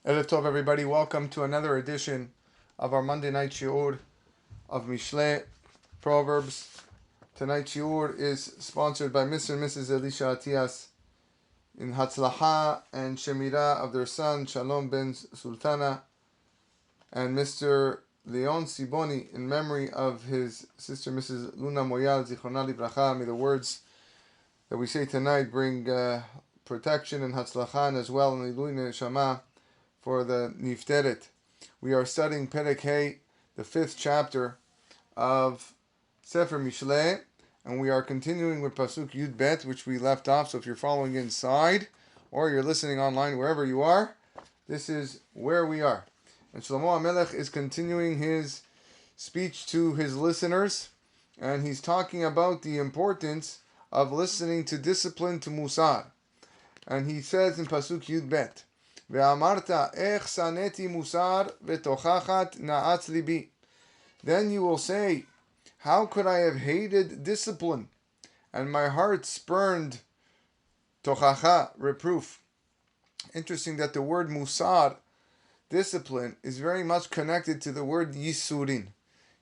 Erev Tov, everybody. Welcome to another edition of our Monday night shiur of Mishle Proverbs. Tonight's shiur is sponsored by Mr. and Mrs. Elisha Atias in hatzlaha and shemira of their son Shalom ben Sultana, and Mr. Leon Siboni in memory of his sister Mrs. Luna Moyal Zichrona Libracha. May the words that we say tonight bring protection and hatzlaha, and as well in Ilui Neshama for the Nifteret. We are studying Perek Hey, the 5th chapter of Sefer Mishle, and we are continuing with Pasuk Yud Bet, which we left off. So if you're following inside, or you're listening online, wherever you are, this is where we are. And Shlomo HaMelech is continuing his speech to his listeners, and he's talking about the importance of listening to discipline, to Mussar. And he says in Pasuk Yud Bet, ואמרת איך שנאתי מוסר ותוכחת נעץ ליבי. Then you will say, how could I have hated discipline, and my heart spurned tochacha, reproof. Interesting that the word musar, discipline, is very much connected to the word yisurin.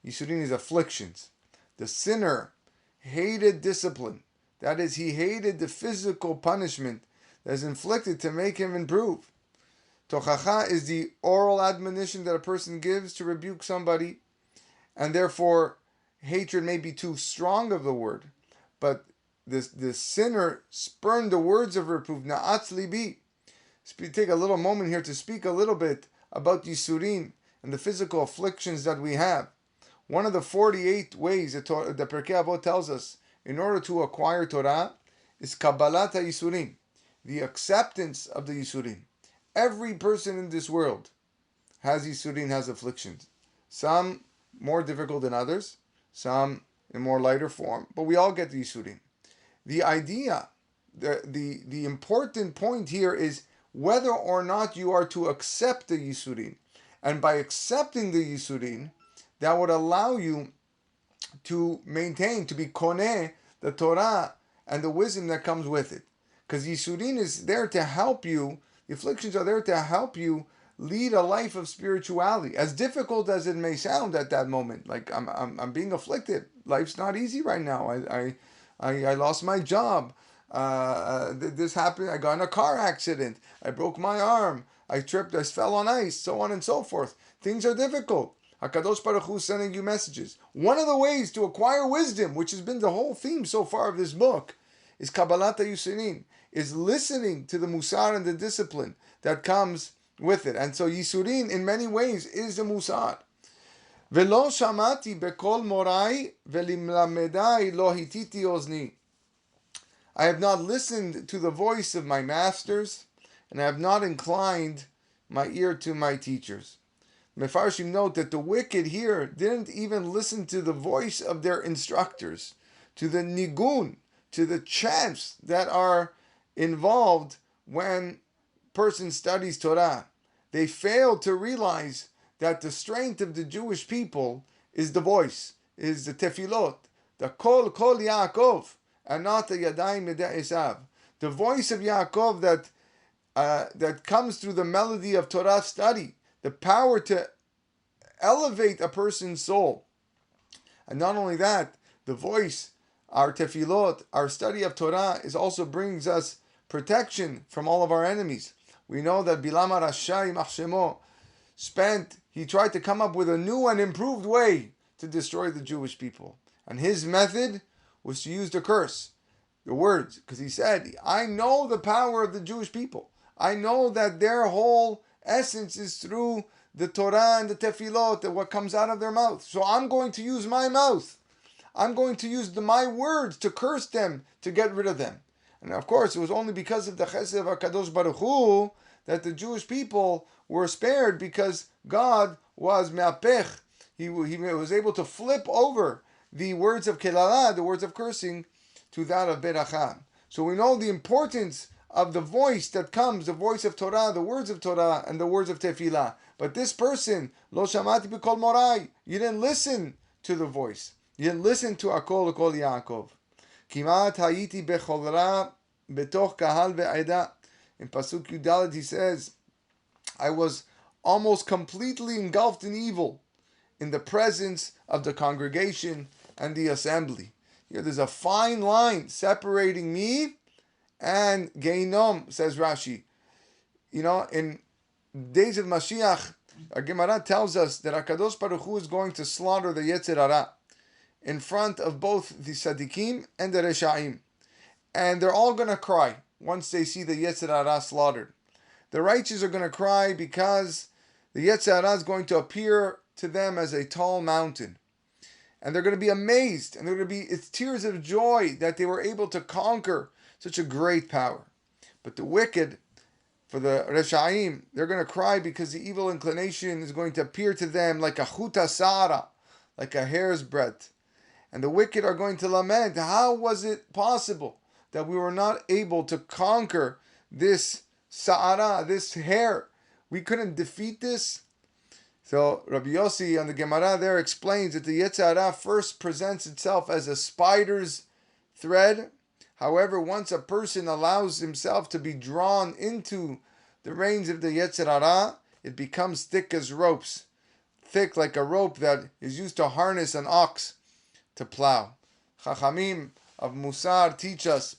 Yisurin is afflictions. The sinner hated discipline. That is, he hated the physical punishment that is inflicted to make him improve. Tochacha is the oral admonition that a person gives to rebuke somebody, and therefore hatred may be too strong of the word, but the sinner spurned the words of reproof. Na'atz libi. Take a little moment here to speak a little bit about Yisurin and the physical afflictions that we have. One of the 48 ways that Perkei Avot tells us in order to acquire Torah is Kabbalat HaYisurim, the acceptance of the Yisurim. Every person in this world has Yisurin, has afflictions. Some more difficult than others, some in more lighter form, but we all get the Yisurin. The idea, the important point here is whether or not you are to accept the Yisurin. And by accepting the Yisurin, that would allow you to maintain, to be koneh, the Torah and the wisdom that comes with it. Because Yisurin is there to help you. The afflictions are there to help you lead a life of spirituality, as difficult as it may sound at that moment. Like I'm being afflicted. Life's not easy right now. I lost my job. This happened. I got in a car accident. I broke my arm. I tripped. I fell on ice. So on and so forth. Things are difficult. Hakadosh Baruch Hu is sending you messages. One of the ways to acquire wisdom, which has been the whole theme so far of this book, is Kabbalat HaYisurin, is listening to the Mussar and the discipline that comes with it. And so Yisurin, in many ways, is the Mussar. Velo shamati bekol morai velimlamedai lo hititi ozni. I have not listened to the voice of my masters, and I have not inclined my ear to my teachers. Mefarshim note that the wicked here didn't even listen to the voice of their instructors, to the nigun, to the chants that are involved when person studies Torah. They failed to realize that the strength of the Jewish people is the voice, is the tefillot, the kol Yaakov, and not the yadayim yedei Esav. The voice of Yaakov that comes through the melody of Torah study, the power to elevate a person's soul. And not only that, the voice, our tefillot, our study of Torah, also brings us protection from all of our enemies. We know that Bilam HaRasha Yimach Shemo he tried to come up with a new and improved way to destroy the Jewish people. And his method was to use the curse, the words, because he said, I know the power of the Jewish people. I know that their whole essence is through the Torah and the tefillot, and what comes out of their mouth. So I'm going to use my mouth. I'm going to use my words to curse them, to get rid of them. And of course, it was only because of the chesed of HaKadosh Baruch Hu that the Jewish people were spared, because God was me'apech. He was able to flip over the words of kelala, the words of cursing, to that of berachah. So we know the importance of the voice that comes, the voice of Torah, the words of Torah, and the words of tefillah. But this person, lo shamati b'kol morai, you didn't listen to the voice. You didn't listen to akol Yaakov. Kimat hayiti bechol ra betoch kahal ve'eda. In Pasuk Yudalad he says, I was almost completely engulfed in evil in the presence of the congregation and the assembly. Here there's a fine line separating me and Geinom, says Rashi. In days of Mashiach, our Gemara tells us that HaKadosh Baruch Hu is going to slaughter the Yetzer Hara in front of both the Tzadikim and the Reshaim. And they're all going to cry once they see the Yetzer Hara slaughtered. The righteous are going to cry because the Yetzer Hara is going to appear to them as a tall mountain. And they're going to be amazed, and it's tears of joy that they were able to conquer such a great power. But the wicked, for the Reshaim, they're going to cry because the evil inclination is going to appear to them like a chuta sara, like a hair's breadth. And the wicked are going to lament, how was it possible that we were not able to conquer this sa'ara, this hair? We couldn't defeat this? So Rabbi Yossi on the Gemara there explains that the Yetzer Hara first presents itself as a spider's thread. However, once a person allows himself to be drawn into the reins of the Yetzer Hara, it becomes thick as ropes. Thick like a rope that is used to harness an ox to plow. Chachamim of Mussar teach us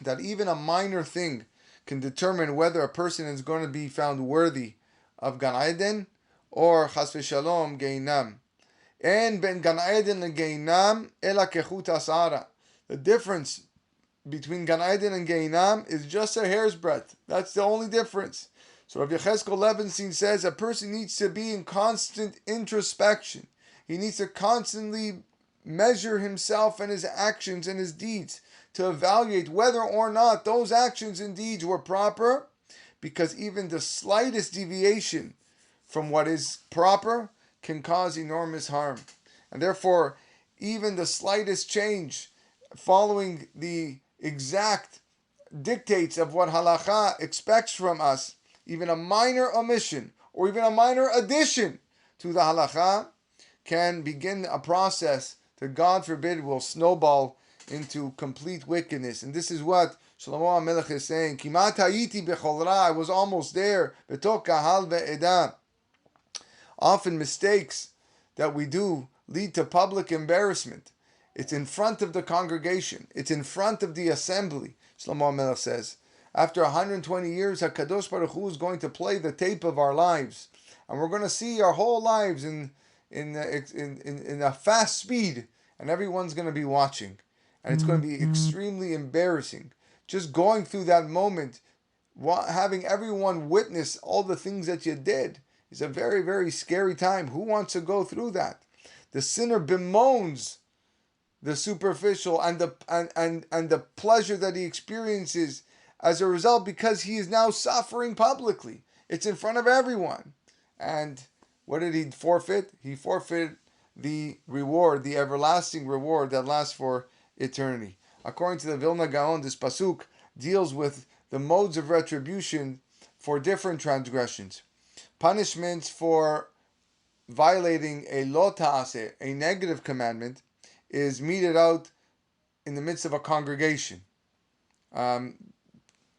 that even a minor thing can determine whether a person is going to be found worthy of Gan Eden or Chas v'Shalom Geinam. And ben Gan Eden and Geinam ela kechut asara. The difference between Gan Eden and Geinam is just a hair's breadth. That's the only difference. So Rav Yechezkel Levenstein says a person needs to be in constant introspection. He needs to constantly measure himself and his actions and his deeds to evaluate whether or not those actions and deeds were proper, because even the slightest deviation from what is proper can cause enormous harm. And therefore, even the slightest change following the exact dictates of what halacha expects from us, even a minor omission or even a minor addition to the halacha, can begin a process that, God forbid, will snowball into complete wickedness. And this is what Shlomo HaMelech is saying, Kimat hayiti bechol ra, I was almost there, betok kahal ve'edah. Often mistakes that we do lead to public embarrassment. It's in front of the congregation. It's in front of the assembly. Shlomo HaMelech says, after 120 years, HaKadosh Baruch Hu is going to play the tape of our lives. And we're going to see our whole lives in a fast speed. And everyone's going to be watching. And it's going to be extremely embarrassing. Just going through that moment, having everyone witness all the things that you did, is a very, very scary time. Who wants to go through that? The sinner bemoans the superficial and the pleasure that he experiences as a result, because he is now suffering publicly. It's in front of everyone. And what did he forfeit? He forfeited the reward, the everlasting reward that lasts for eternity. According to the Vilna Gaon, this pasuk deals with the modes of retribution for different transgressions. Punishments for violating a lo ta'aseh, a negative commandment, is meted out in the midst of a congregation.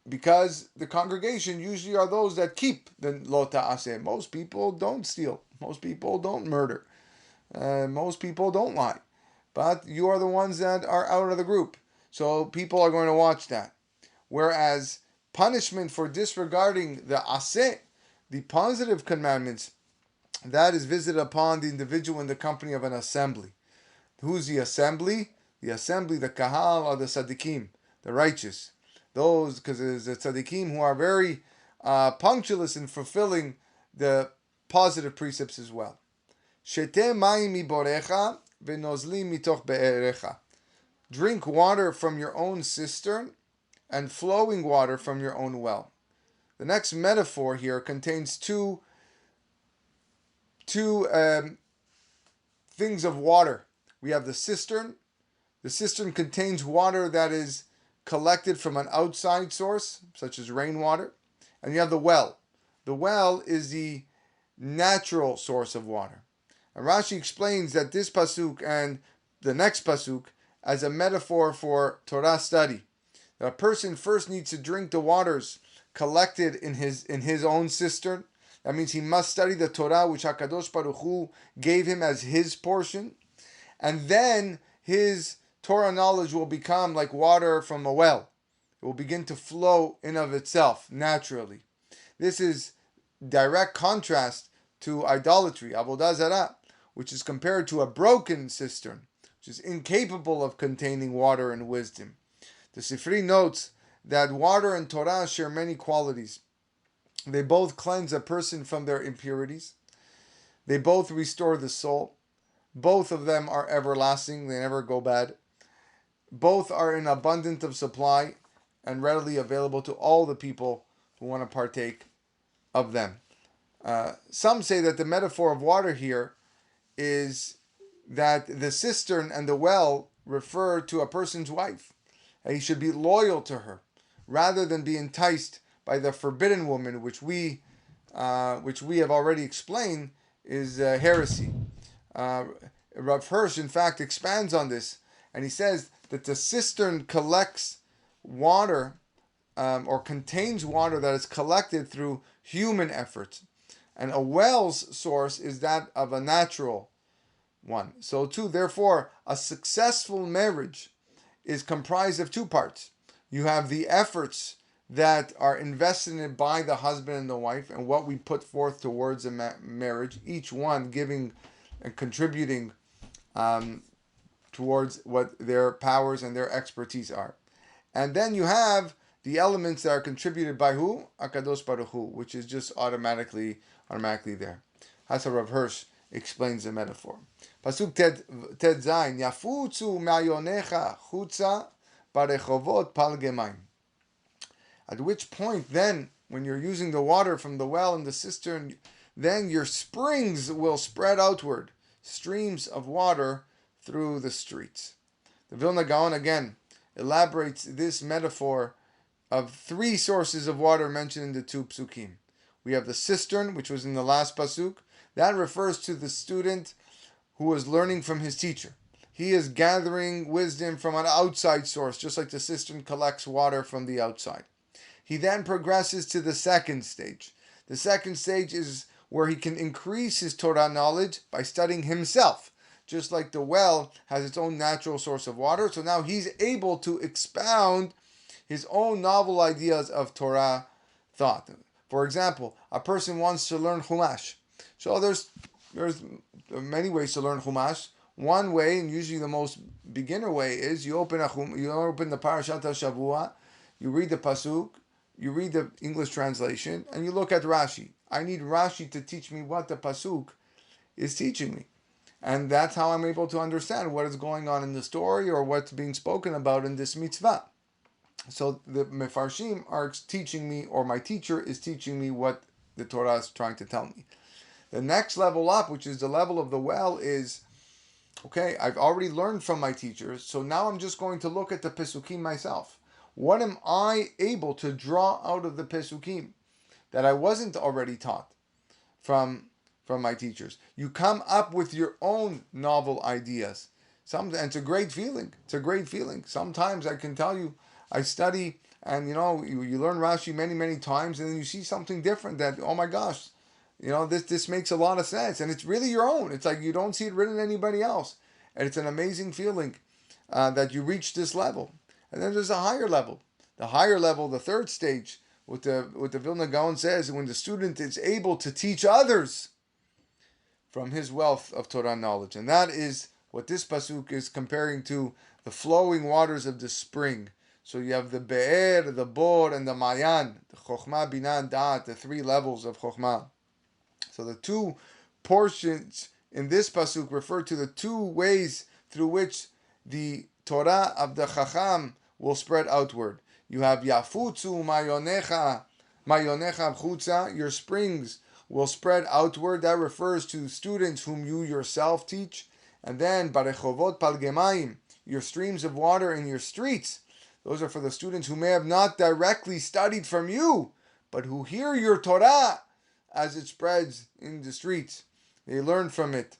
Because the congregation usually are those that keep the lo ta'aseh. Most people don't steal. Most people don't murder. Most people don't lie. But you are the ones that are out of the group. So people are going to watch that. Whereas punishment for disregarding the aseh, the positive commandments, that is visited upon the individual in the company of an assembly. Who's the assembly? The assembly, the kahal, are the tzaddikim, the righteous. Those, because there's the tzaddikim who are very punctuous in fulfilling the positive precepts as well. Shete mayim miborecha v'nozlim mitoch be'erecha. Drink water from your own cistern and flowing water from your own well. The next metaphor here contains two things of water. We have the cistern. The cistern contains water that is collected from an outside source, such as rainwater. And you have the well. The well is the natural source of water. And Rashi explains that this pasuk and the next pasuk as a metaphor for Torah study. That a person first needs to drink the waters collected in his own cistern. That means he must study the Torah which HaKadosh Baruch Hu gave him as his portion. And then his Torah knowledge will become like water from a well. It will begin to flow in of itself, naturally. This is direct contrast to idolatry, Avodah Zarah, which is compared to a broken cistern, which is incapable of containing water and wisdom. The Sifri notes that water and Torah share many qualities. They both cleanse a person from their impurities. They both restore the soul. Both of them are everlasting. They never go bad. Both are in abundance of supply and readily available to all the people who want to partake of them. Some say that the metaphor of water here is that the cistern and the well refer to a person's wife. And he should be loyal to her rather than be enticed by the forbidden woman, which we have already explained is heresy. Rav Hirsch, in fact, expands on this, and he says that the cistern collects water or contains water that is collected through human effort, and a well's source is that of a natural one. So too, therefore, a successful marriage is comprised of two parts. You have the efforts that are invested in by the husband and the wife, and what we put forth towards a marriage, each one giving and contributing towards what their powers and their expertise are. And then you have the elements that are contributed by who? HaKadosh Baruch Hu, which is just automatically there. Hasa Rav Hirsch explains the metaphor. Pasuk Ted Zayin, Yafutzu ma'yonecha chutza barechovot palgemayim. At which point then, when you're using the water from the well and the cistern, then your springs will spread outward, streams of water through the streets. The Vilna Gaon again elaborates this metaphor of three sources of water mentioned in the two psukim. We have the cistern, which was in the last pasuk. That refers to the student who was learning from his teacher. He is gathering wisdom from an outside source, just like the cistern collects water from the outside. He then progresses to the second stage. The second stage is where he can increase his Torah knowledge by studying himself. Just like the well has its own natural source of water, so now he's able to expound his own novel ideas of Torah thought. For example, a person wants to learn Chumash. So there's many ways to learn Chumash. One way, and usually the most beginner way, is you open the Parashat HaShavua, you read the pasuk, you read the English translation, and you look at Rashi. I need Rashi to teach me what the pasuk is teaching me. And that's how I'm able to understand what is going on in the story or what's being spoken about in this mitzvah. So the Mefarshim are teaching me, or my teacher is teaching me what the Torah is trying to tell me. The next level up, which is the level of the well, is, okay, I've already learned from my teachers, so now I'm just going to look at the Pesukim myself. What am I able to draw out of the Pesukim that I wasn't already taught from my teachers? You come up with your own novel ideas. And it's a great feeling. Sometimes I can tell you, I study, and you learn Rashi many, many times, and then you see something different that, oh my gosh, this makes a lot of sense, and it's really your own. It's like you don't see it written in anybody else, and it's an amazing feeling that you reach this level. And then there's a higher level. The higher level, the third stage, what the Vilna Gaon says, when the student is able to teach others from his wealth of Torah knowledge, and that is what this pasuk is comparing to the flowing waters of the spring. So you have the Be'er, the Bor, and the Mayan, the Chokhmah, Binah, and Da'at, the three levels of Chokhmah. So the two portions in this pasuk refer to the two ways through which the Torah of the Chacham will spread outward. You have Yafutzu Mayonecha Chutza, your springs will spread outward. That refers to students whom you yourself teach. And then Barechovot Palgemayim, your streams of water in your streets. Those are for the students who may have not directly studied from you, but who hear your Torah as it spreads in the streets. They learn from it,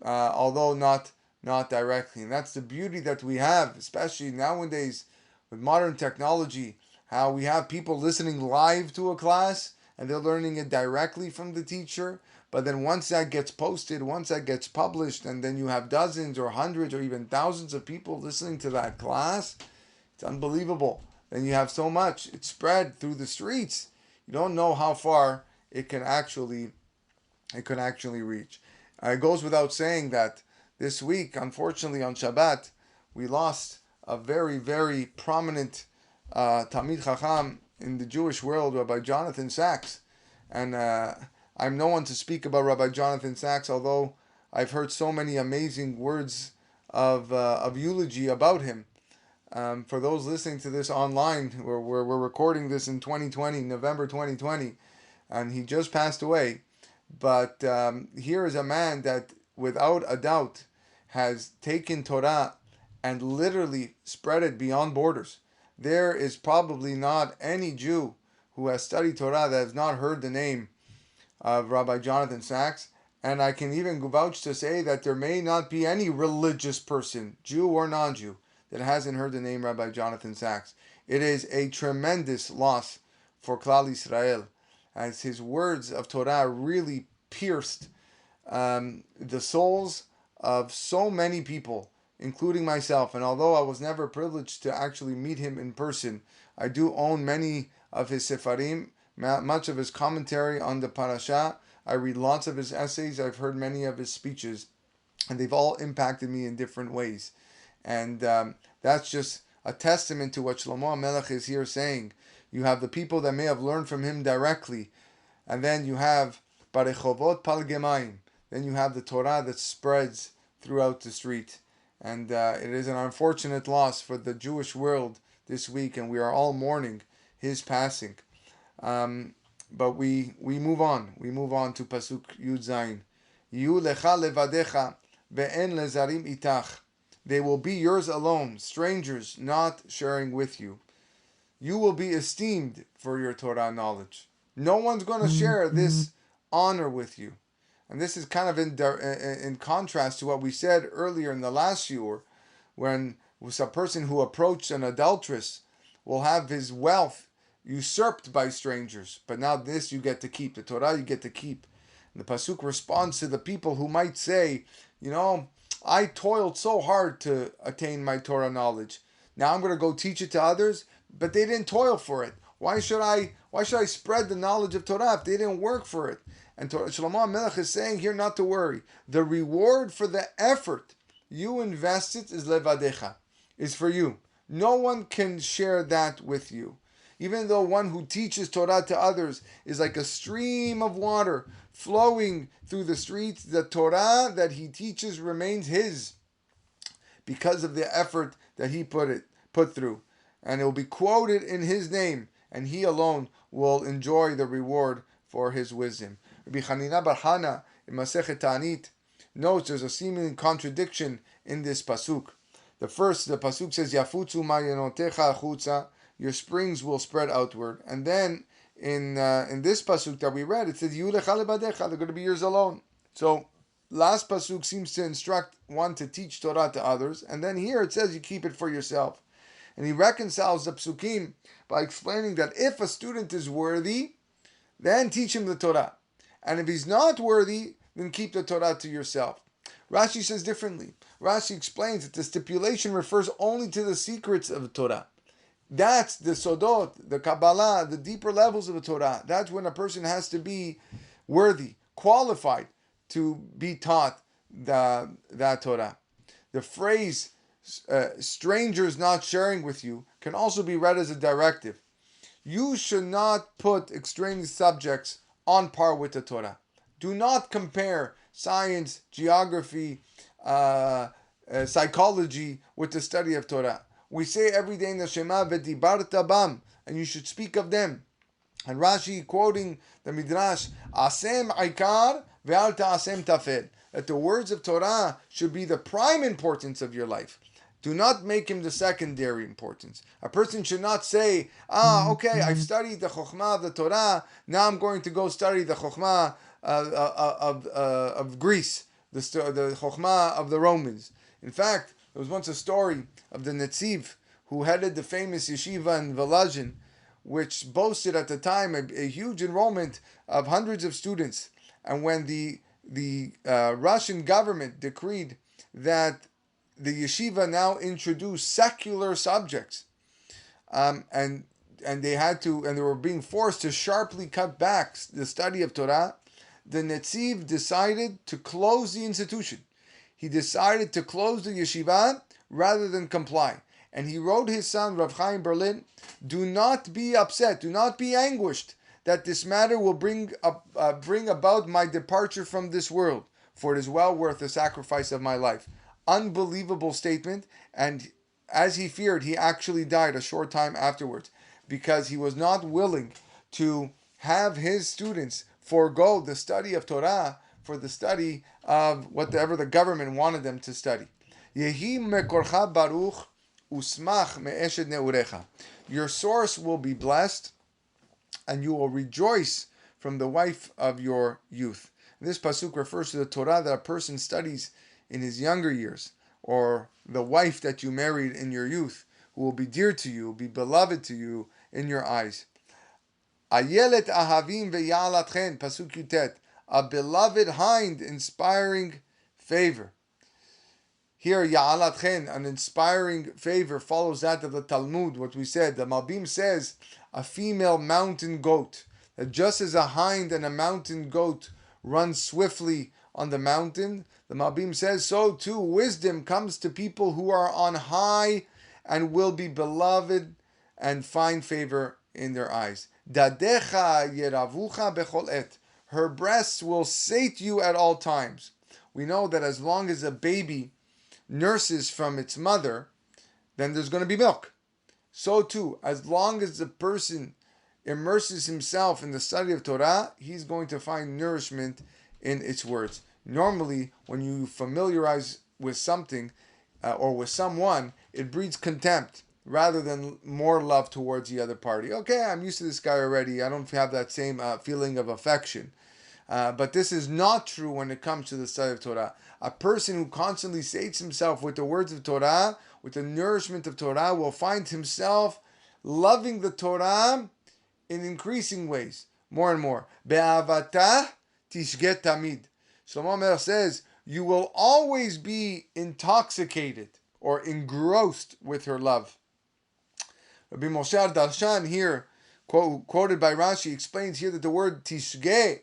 although not directly. And that's the beauty that we have, especially nowadays with modern technology how we have people listening live to a class and they're learning it directly from the teacher. But then once that gets posted, once that gets published, and then you have dozens or hundreds or even thousands of people listening to that class, it's unbelievable. Then you have so much. It's spread through the streets. You don't know how far it can actually reach. It goes without saying that this week, unfortunately, on Shabbat, we lost a very, very prominent Talmid Chacham in the Jewish world, Rabbi Jonathan Sachs. And I'm no one to speak about Rabbi Jonathan Sachs, although I've heard so many amazing words of eulogy about him. For those listening to this online, we're recording this in 2020, November 2020, and he just passed away. But here is a man that, without a doubt, has taken Torah and literally spread it beyond borders. There is probably not any Jew who has studied Torah that has not heard the name of Rabbi Jonathan Sachs. And I can even vouch to say that there may not be any religious person, Jew or non-Jew, that hasn't heard the name Rabbi Jonathan Sachs. It is a tremendous loss for Klal Yisrael, as his words of Torah really pierced the souls of so many people, including myself. And although I was never privileged to actually meet him in person, I do own many of his sefarim, much of his commentary on the parasha. I read lots of his essays. I've heard many of his speeches, and they've all impacted me in different ways. And that's just a testament to what Shlomo HaMelech is here saying. You have the people that may have learned from him directly, and then you have Barechovot Palgemayim. Then you have the Torah that spreads throughout the street. And it is an unfortunate loss for the Jewish world this week, and we are all mourning his passing. But we move on. We move on to Pasuk Yud Zayin. Yu lecha levadecha ve'en lezarim itach. They will be yours alone, strangers not sharing with you. You will be esteemed for your Torah knowledge. No one's going to share this honor with you. And this is kind of in contrast to what we said earlier in the last shiur, when a person who approached an adulteress will have his wealth usurped by strangers. But now this you get to keep. The Torah you get to keep. And the Pasuk responds to the people who might say, I toiled so hard to attain my Torah knowledge. Now I'm going to go teach it to others, but they didn't toil for it. Why should I spread the knowledge of Torah if they didn't work for it? And Shlomo HaMelech is saying here not to worry. The reward for the effort you invested is levadecha, is for you. No one can share that with you. Even though one who teaches Torah to others is like a stream of water flowing through the streets, the Torah that he teaches remains his because of the effort that he put through. And it will be quoted in his name, and he alone will enjoy the reward for his wisdom. Rabbi Chanina bar Hana in Masechet Ta'anit notes there's a seeming contradiction in this pasuk. The pasuk says, Yafutzu ma'yanotecha achutza, your springs will spread outward. And then in this pasuk that we read, it says, Yu lecha levadecha, they're going to be yours alone. So last pasuk seems to instruct one to teach Torah to others, and then here it says you keep it for yourself. And he reconciles the psukim by explaining that if a student is worthy, then teach him the Torah. And if he's not worthy, then keep the Torah to yourself. Rashi says differently. Rashi explains that the stipulation refers only to the secrets of the Torah. That's the Sodot, the Kabbalah, the deeper levels of the Torah. That's when a person has to be worthy, qualified to be taught that Torah. The phrase, strangers not sharing with you, can also be read as a directive. You should not put extraneous subjects on par with the Torah. Do not compare science, geography, psychology with the study of Torah. We say every day in the Shema, v'dibarta bam, and you should speak of them. And Rashi, quoting the Midrash, asem aikar ve'al ta'asem tafel, that the words of Torah should be the prime importance of your life. Do not make him the secondary importance. A person should not say, okay, I've studied the Chokhmah of the Torah, now I'm going to go study the Chokhmah of Greece, the Chokhmah of the Romans. In fact, there was once a story of the Netziv who headed the famous yeshiva in Volozhin, which boasted at the time a huge enrollment of hundreds of students. And when the Russian government decreed that the yeshiva now introduce secular subjects, and they were being forced to sharply cut back the study of Torah, the Netziv decided to close the institution. He decided to close the yeshiva rather than comply. And he wrote his son, Rav Chaim Berlin, do not be upset, do not be anguished that this matter will bring about my departure from this world, for it is well worth the sacrifice of my life. Unbelievable statement, and as he feared, he actually died a short time afterwards, because he was not willing to have his students forego the study of Torah for the study of whatever the government wanted them to study. Yehi mekorcha baruch usmach me'eshed neurecha. Your source will be blessed, and you will rejoice from the wife of your youth. This pasuk refers to the Torah that a person studies in his younger years, or the wife that you married in your youth, who will be dear to you, be beloved to you in your eyes. Ayelet ahavim ve'yalatchen, pasuk yutet, a beloved hind inspiring favor. Here, Ya'alatchen, an inspiring favor, follows that of the Talmud, what we said. The Malbim says, a female mountain goat. That just as a hind and a mountain goat run swiftly on the mountain, the Malbim says, so too wisdom comes to people who are on high and will be beloved and find favor in their eyes. Dadecha yeravucha bechol et. Her breasts will sate you at all times. We know that as long as a baby nurses from its mother, then there's going to be milk. So too, as long as the person immerses himself in the study of Torah, he's going to find nourishment in its words. Normally, when you familiarize with something or with someone, it breeds contempt rather than more love towards the other party. Okay, I'm used to this guy already. I don't have that same feeling of affection. But this is not true when it comes to the study of Torah. A person who constantly sates himself with the words of Torah, with the nourishment of Torah, will find himself loving the Torah in increasing ways, more and more. Be'avata tishget tamid. Shlomo Melech says, you will always be intoxicated or engrossed with her love. Rabbi Moshe Darshan here, quoted by Rashi, explains here that the word tishge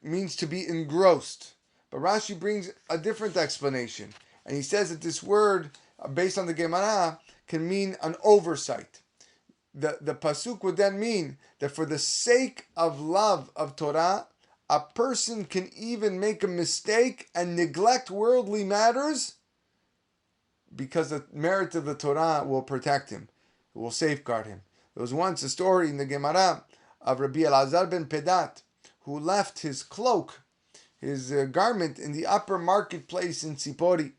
means to be engrossed. But Rashi brings a different explanation. And he says that this word, based on the Gemara, can mean an oversight. The pasuk would then mean that for the sake of love of Torah, a person can even make a mistake and neglect worldly matters because the merit of the Torah will protect him. It will safeguard him. There was once a story in the Gemara of Rabbi Elazar ben Pedat, who left his cloak, his garment, in the upper marketplace in Tzipori.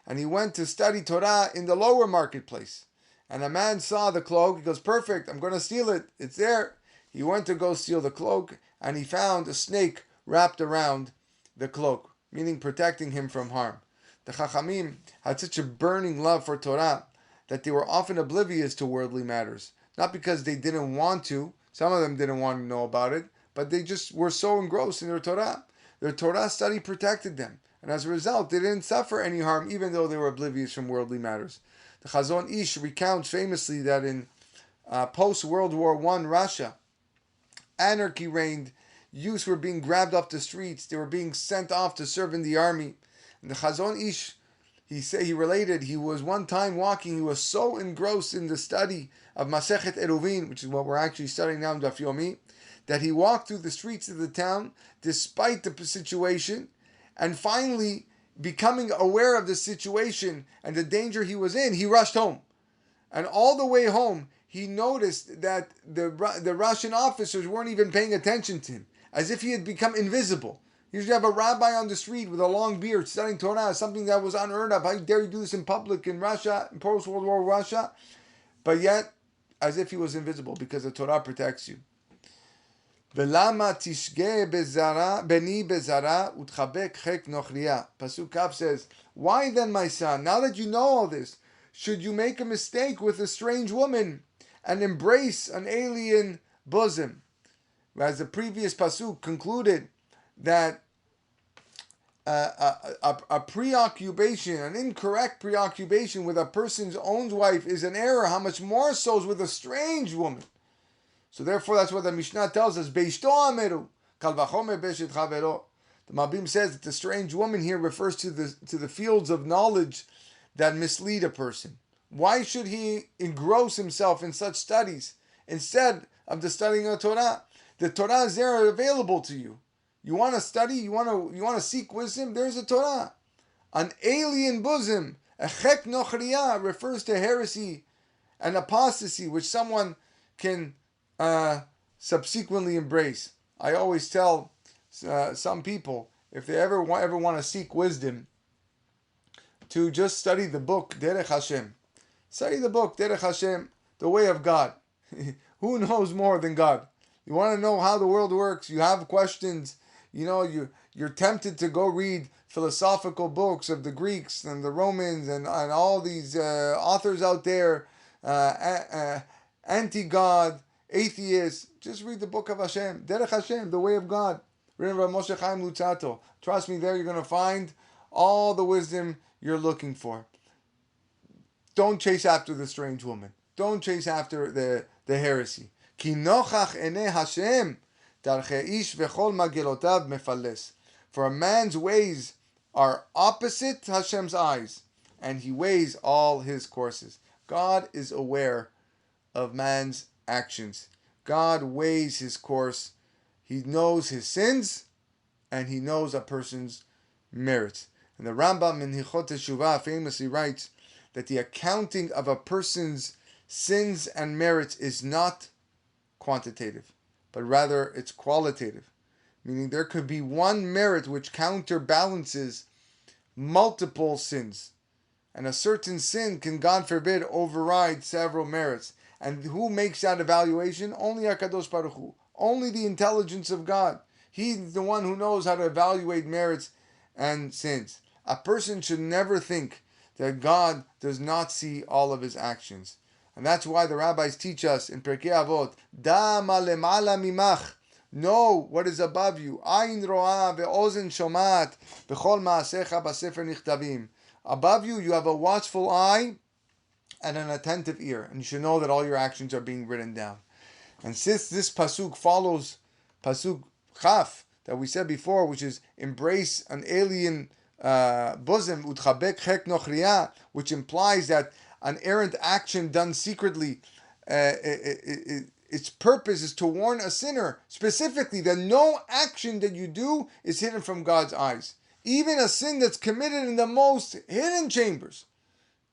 And he went to study Torah in the lower marketplace. And a man saw the cloak. He goes, perfect, I'm going to steal it. It's there. He went to go steal the cloak, and he found a snake wrapped around the cloak, meaning protecting him from harm. The Chachamim had such a burning love for Torah that they were often oblivious to worldly matters. Not because they didn't want to. Some of them didn't want to know about it. But they just were so engrossed in their Torah. Their Torah study protected them. And as a result, they didn't suffer any harm, even though they were oblivious from worldly matters. The Chazon Ish recounts famously that in post-World War I Russia, anarchy reigned. Youths were being grabbed off the streets. They were being sent off to serve in the army. And the Chazon Ish, he related, he was one time walking, he was so engrossed in the study of Masechet Eruvin, which is what we're actually studying now in Daf Yomi, that he walked through the streets of the town despite the situation, and finally, becoming aware of the situation and the danger he was in, he rushed home. And all the way home, he noticed that the Russian officers weren't even paying attention to him, as if he had become invisible. You usually have a rabbi on the street with a long beard studying Torah, something that was unheard of. How dare you do this in public in Russia, in post-World War Russia? But yet, as if he was invisible, because the Torah protects you. Velama tishge bezara beni bezara utchabek chek nochriya. Pasuk Kaf says, why then, my son, now that you know all this, should you make a mistake with a strange woman and embrace an alien bosom. As the previous pasuk concluded that a preoccupation, an incorrect preoccupation with a person's own wife is an error, how much more so is with a strange woman. So therefore, that's what the Mishnah tells us. Beishto ameru, kal vachomer beshet chavero. The Malbim says that the strange woman here refers to the fields of knowledge that mislead a person. Why should he engross himself in such studies instead of the studying of Torah? The Torah is there available to you. You want to study, you want to seek wisdom, there's a Torah. An alien bosom, a chek nochriya, refers to heresy and apostasy, which someone can subsequently embrace. I always tell some people, if they ever want to seek wisdom, to just study the book Derech Hashem. Study the book Derech Hashem, the way of God. Who knows more than God? You want to know how the world works, you have questions, you're tempted to go read philosophical books of the Greeks and the Romans and all these authors out there, anti-God, atheists. Just read the book of Hashem, Derech Hashem, the way of God. Trust me, there you're going to find all the wisdom you're looking for. Don't chase after the strange woman. Don't chase after the heresy. Ki nochach enei Hashem darchei ish v'chol magelotav mefales. For a man's ways are opposite Hashem's eyes, and he weighs all his courses. God is aware of man's actions. God weighs his course. He knows his sins, and he knows a person's merits. And the Rambam in Hilchot Teshuvah famously writes that the accounting of a person's sins and merits is not quantitative, but rather it's qualitative. Meaning there could be one merit which counterbalances multiple sins. And a certain sin can, God forbid, override several merits. And who makes that evaluation? Only HaKadosh Baruch Hu. Only the intelligence of God. He's the one who knows how to evaluate merits and sins. A person should never think that God does not see all of his actions. And that's why the rabbis teach us in Pirkei Avot, Da ma lemala mimach. Know what is above you. Ayin ro'ah ve'ozen shomat b'chol ma'asecha b'sefer nichtavim. Above you, you have a watchful eye and an attentive ear. And you should know that all your actions are being written down. And since this pasuk follows pasuk chaf that we said before, which is embrace an alien bosom, utchabek chek nochriya, which implies that an errant action done secretly, its purpose is to warn a sinner specifically that no action that you do is hidden from God's eyes. Even a sin that's committed in the most hidden chambers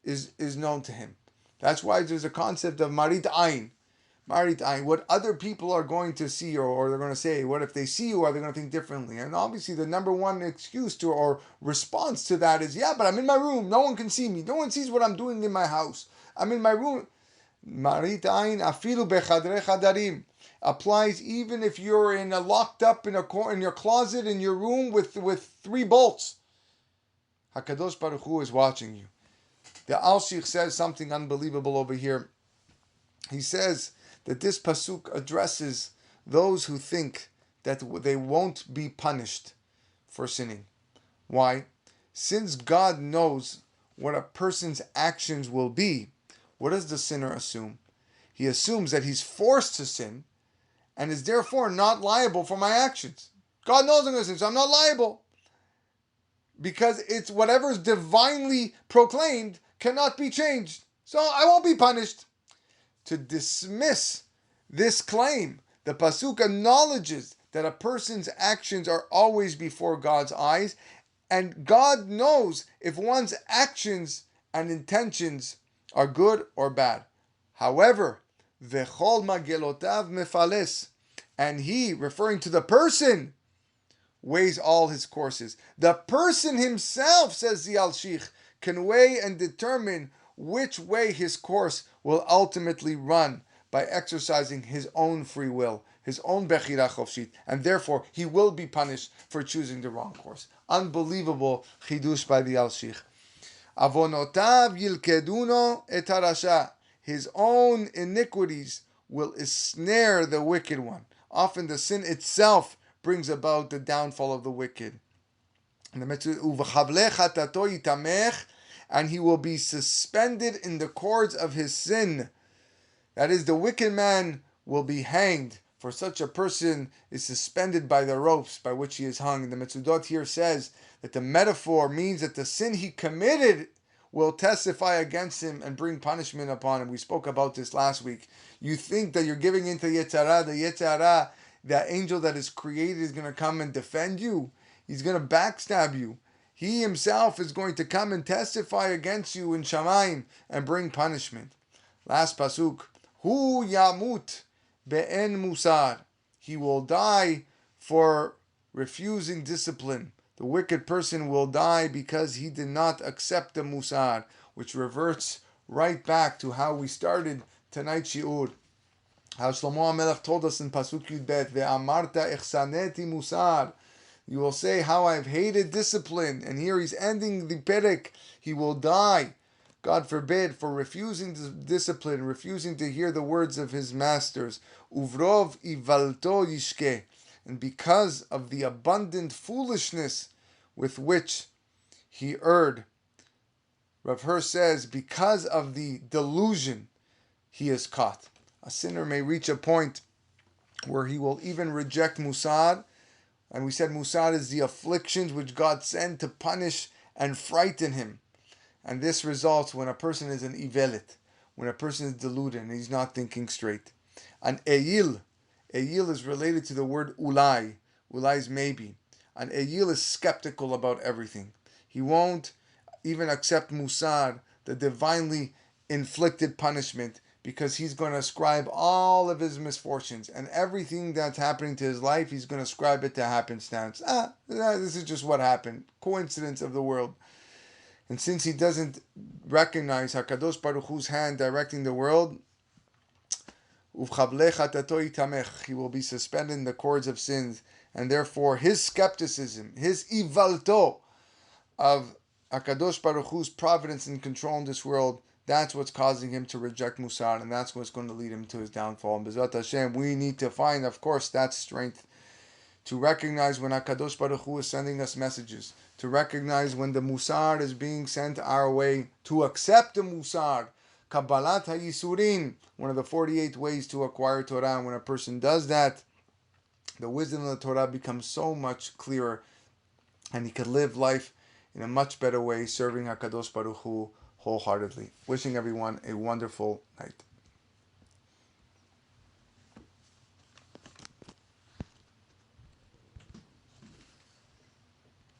is known to Him. That's why there's a concept of marit ayin. Marit ayin, what other people are going to see or they're going to say. What if they see you? Are they going to think differently? And obviously the number one excuse to or response to that is, yeah, but I'm in my room. No one can see me. No one sees what I'm doing in my house. I'm in my room. Marit ayin afilu bechadre chadarim applies even if you're locked up in your closet in your room with 3 bolts. HaKadosh Baruch Hu is watching you. The Al-Shich says something unbelievable over here. He says that this pasuk addresses those who think that they won't be punished for sinning. Why? Since God knows what a person's actions will be, what does the sinner assume? He assumes that he's forced to sin and is therefore not liable for my actions. God knows I'm going to sin, so I'm not liable. Because it's whatever's divinely proclaimed cannot be changed. So I won't be punished. To dismiss this claim, the pasuk acknowledges that a person's actions are always before God's eyes, and God knows if one's actions and intentions are good or bad. However, v'chol magelotav mefales, and He, referring to the person, weighs all his courses. The person himself, says the Al-Shich, can weigh and determine which way his course will ultimately run by exercising his own free will, his own bechira chofshit, and therefore he will be punished for choosing the wrong course. Unbelievable chidush by the Al-Shich. Avonotav yilkeduno et harasha. his own iniquities will ensnare the wicked one. Often the sin itself brings about the downfall of the wicked. And he will be suspended in the cords of his sin. That is, the wicked man will be hanged, for such a person is suspended by the ropes by which he is hung. The Metzudot here says that the metaphor means that the sin he committed will testify against him and bring punishment upon him. We spoke about this last week. You think that you're giving into Yetzirah, the Yetzirah, that angel that is created is going to come and defend you. He's going to backstab you. He himself is going to come and testify against you in Shamayim and bring punishment. Last pasuk. Hu yamut be'en musar. He will die for refusing discipline. The wicked person will die because he did not accept the musar, which reverts right back to how we started tonight's shiur. How Shlomo HaMelech told us in pasuk Yud Bet, ve'amarta echsaneti musar. You will say how I've hated discipline. And here he's ending the perek. He will die, God forbid, for refusing discipline, refusing to hear the words of his masters. Uvrov ivalto yishke. And because of the abundant foolishness with which he erred, Rav Hur says, because of the delusion he is caught. A sinner may reach a point where he will even reject Musar. And we said Musar is the afflictions which God sent to punish and frighten him. And this results when a person is an ivelet, when a person is deluded and he's not thinking straight. An eyil is related to the word ulai. Ulai is maybe. An eyil is skeptical about everything. He won't even accept Musar, the divinely inflicted punishment, because he's going to ascribe all of his misfortunes and everything that's happening to his life, he's going to ascribe it to happenstance. This is just what happened. Coincidence of the world. And since he doesn't recognize HaKadosh Baruch Hu's hand directing the world, he will be suspended in the cords of sins. And therefore his skepticism, his ivalto of HaKadosh Baruch Hu's providence and control in this world, that's what's causing him to reject Musar, and that's what's going to lead him to his downfall. And B'ezrat Hashem, we need to find, of course, that strength to recognize when HaKadosh Baruch Hu is sending us messages, to recognize when the Musar is being sent our way, to accept the Musar, Kabbalat HaYisurin, one of the 48 ways to acquire Torah. And when a person does that, the wisdom of the Torah becomes so much clearer, and he can live life in a much better way, serving HaKadosh Baruch Hu wholeheartedly. Wishing everyone a wonderful night.